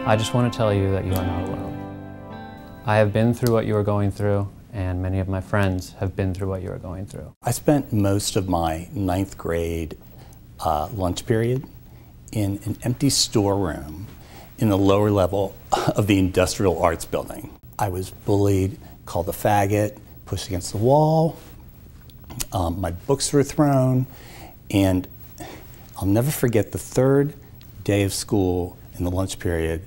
I just want to tell you that you are not alone. I have been through what you are going through, and many of my friends have been through what you are going through. I spent most of my 9th grade lunch period in an empty storeroom in the lower level of the Industrial Arts Building. I was bullied, called a faggot, pushed against the wall, my books were thrown, and I'll never forget the 3rd day of school in the lunch period.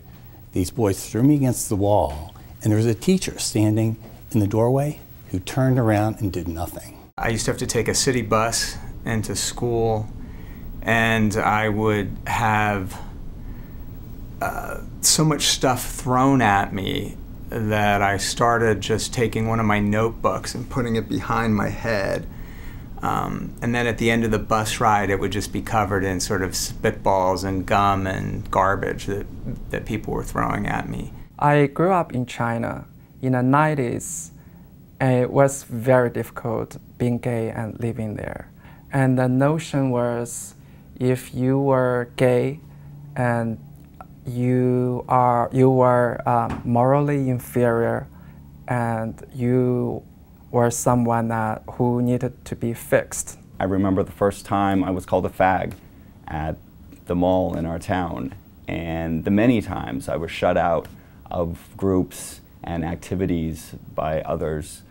These boys threw me against the wall, and there was a teacher standing in the doorway who turned around and did nothing. I used to have to take a city bus into school, and I would have so much stuff thrown at me that I started just taking one of my notebooks and putting it behind my head. And then at the end of the bus ride, it would just be covered in sort of spitballs and gum and garbage that people were throwing at me. I grew up in China in the 90s, and it was very difficult being gay and living there. And the notion was, if you were gay and you were morally inferior, and you were someone who needed to be fixed. I remember the first time I was called a fag at the mall in our town, and the many times I was shut out of groups and activities by others.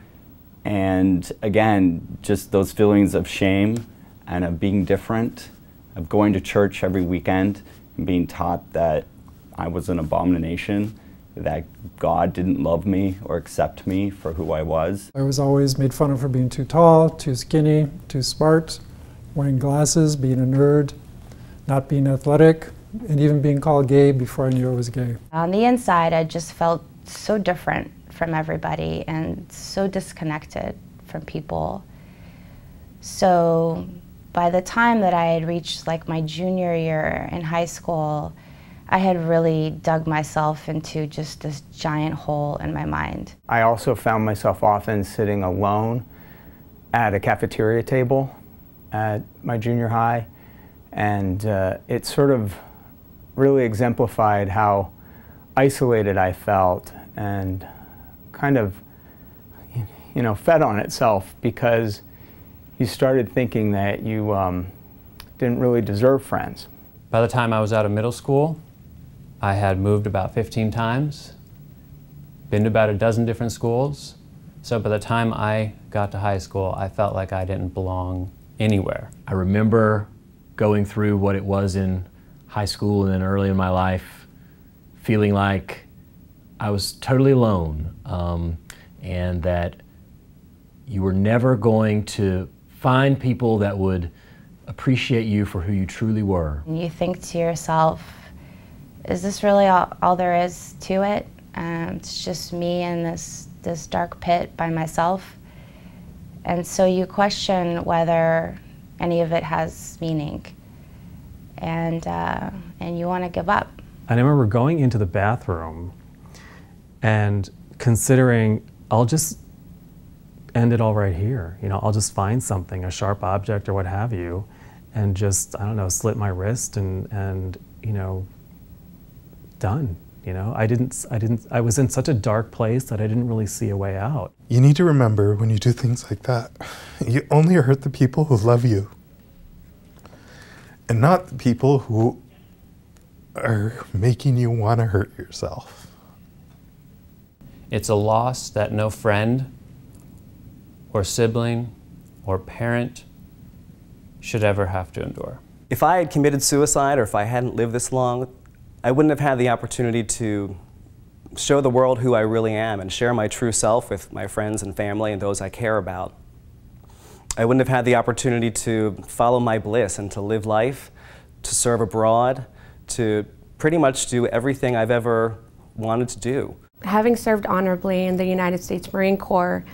And again, just those feelings of shame and of being different, of going to church every weekend and being taught that I was an abomination, that God didn't love me or accept me for who I was. I was always made fun of for being too tall, too skinny, too smart, wearing glasses, being a nerd, not being athletic, and even being called gay before I knew I was gay. On the inside, I just felt so different from everybody and so disconnected from people. So by the time that I had reached like my junior year in high school, I had really dug myself into just this giant hole in my mind. I also found myself often sitting alone at a cafeteria table at my junior high, and it sort of really exemplified how isolated I felt and kind of, fed on itself, because you started thinking that you didn't really deserve friends. By the time I was out of middle school, I had moved about 15 times, been to about a dozen different schools. So by the time I got to high school, I felt like I didn't belong anywhere. I remember going through what it was in high school and then early in my life, feeling like I was totally alone, and that you were never going to find people that would appreciate you for who you truly were. You think to yourself, is this really all there is to it? It's just me in this dark pit by myself. And so you question whether any of it has meaning, and you want to give up. I remember going into the bathroom and considering, I'll just end it all right here. I'll just find something, a sharp object or what have you, and just, I don't know, slit my wrist and done. I was in such a dark place that I didn't really see a way out. You need to remember, when you do things like that, you only hurt the people who love you, and not the people who are making you want to hurt yourself. It's a loss that no friend or sibling or parent should ever have to endure. If I had committed suicide, or if I hadn't lived this long, I wouldn't have had the opportunity to show the world who I really am and share my true self with my friends and family and those I care about. I wouldn't have had the opportunity to follow my bliss and to live life, to serve abroad, to pretty much do everything I've ever wanted to do. Having served honorably in the United States Marine Corps,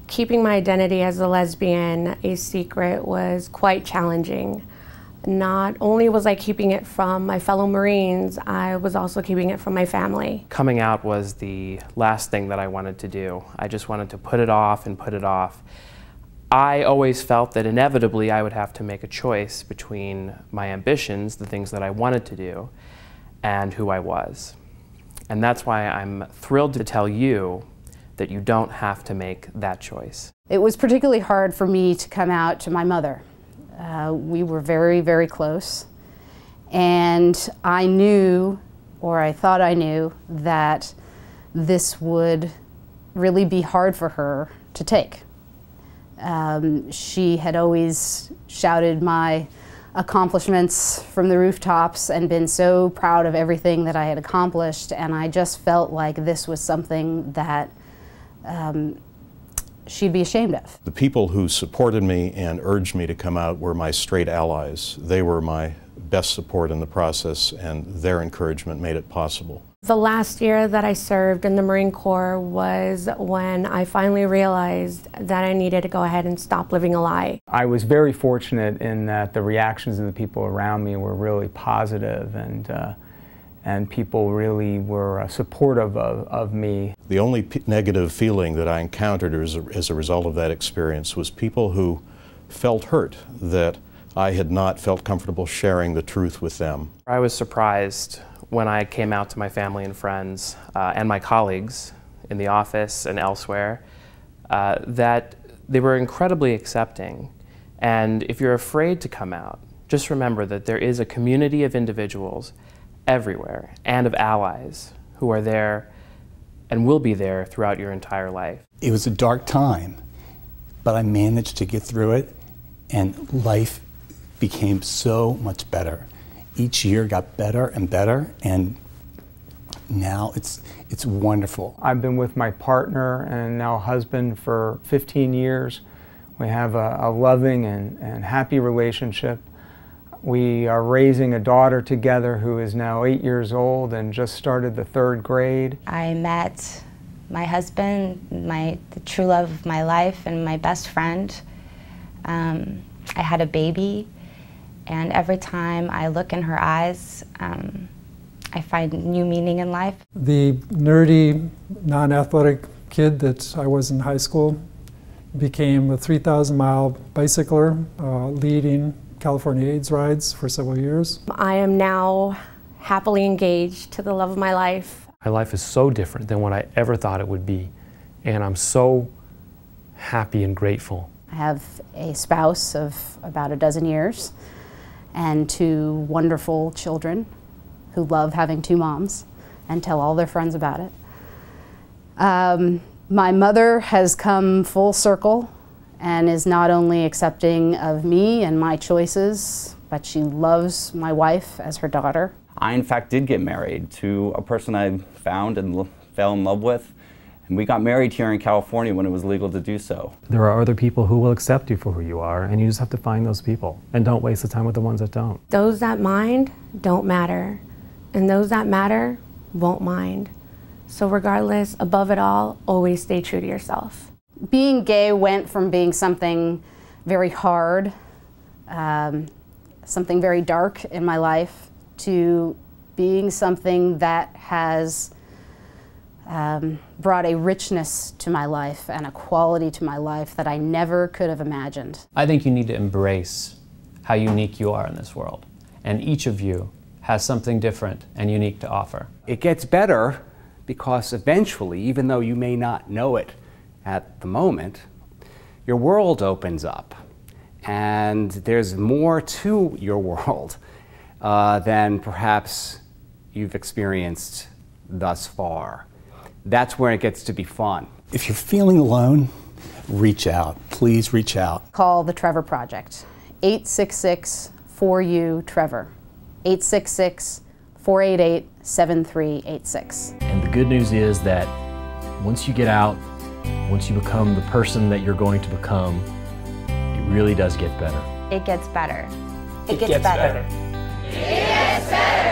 keeping my identity as a lesbian a secret was quite challenging. Not only was I keeping it from my fellow Marines, I was also keeping it from my family. Coming out was the last thing that I wanted to do. I just wanted to put it off and put it off. I always felt that inevitably I would have to make a choice between my ambitions, the things that I wanted to do, and who I was. And that's why I'm thrilled to tell you that you don't have to make that choice. It was particularly hard for me to come out to my mother. We were very, very close. And I knew, or I thought I knew, that this would really be hard for her to take. She had always shouted my accomplishments from the rooftops and been so proud of everything that I had accomplished, and I just felt like this was something that she'd be ashamed of. The people who supported me and urged me to come out were my straight allies. They were my best support in the process, and their encouragement made it possible. The last year that I served in the Marine Corps was when I finally realized that I needed to go ahead and stop living a lie. I was very fortunate in that the reactions of the people around me were really positive, and people really were supportive of me. The only negative feeling that I encountered as a result of that experience was people who felt hurt that I had not felt comfortable sharing the truth with them. I was surprised when I came out to my family and friends and my colleagues in the office and elsewhere that they were incredibly accepting. And if you're afraid to come out, just remember that there is a community of individuals everywhere and of allies who are there and will be there throughout your entire life. It was a dark time, but I managed to get through it, and life became so much better. Each year got better and better, and now it's wonderful. I've been with my partner and now husband for 15 years. We have a loving and happy relationship. We are raising a daughter together who is now 8 years old and just started the 3rd grade. I met my husband, the true love of my life, and my best friend. I had a baby. And every time I look in her eyes, I find new meaning in life. The nerdy, non-athletic kid that I was in high school became a 3,000-mile bicycler, leading California AIDS rides for several years. I am now happily engaged to the love of my life. My life is so different than what I ever thought it would be, and I'm so happy and grateful. I have a spouse of about a dozen years and 2 wonderful children who love having 2 moms and tell all their friends about it. My mother has come full circle and is not only accepting of me and my choices, but she loves my wife as her daughter. I, in fact, did get married to a person I found and fell in love with. And we got married here in California when it was legal to do so. There are other people who will accept you for who you are, and you just have to find those people. And don't waste the time with the ones that don't. Those that mind don't matter, and those that matter won't mind. So regardless, above it all, always stay true to yourself. Being gay went from being something very hard, something very dark in my life, to being something that has brought a richness to my life and a quality to my life that I never could have imagined. I think you need to embrace how unique you are in this world. And each of you has something different and unique to offer. It gets better because eventually, even though you may not know it at the moment, your world opens up. And there's more to your world than perhaps you've experienced thus far. That's where it gets to be fun. If you're feeling alone, reach out. Please reach out. Call the Trevor Project. 866-4U-TREVOR. 866-488-7386. And the good news is that once you get out, once you become the person that you're going to become, it really does get better. It gets better. It gets better. It gets better.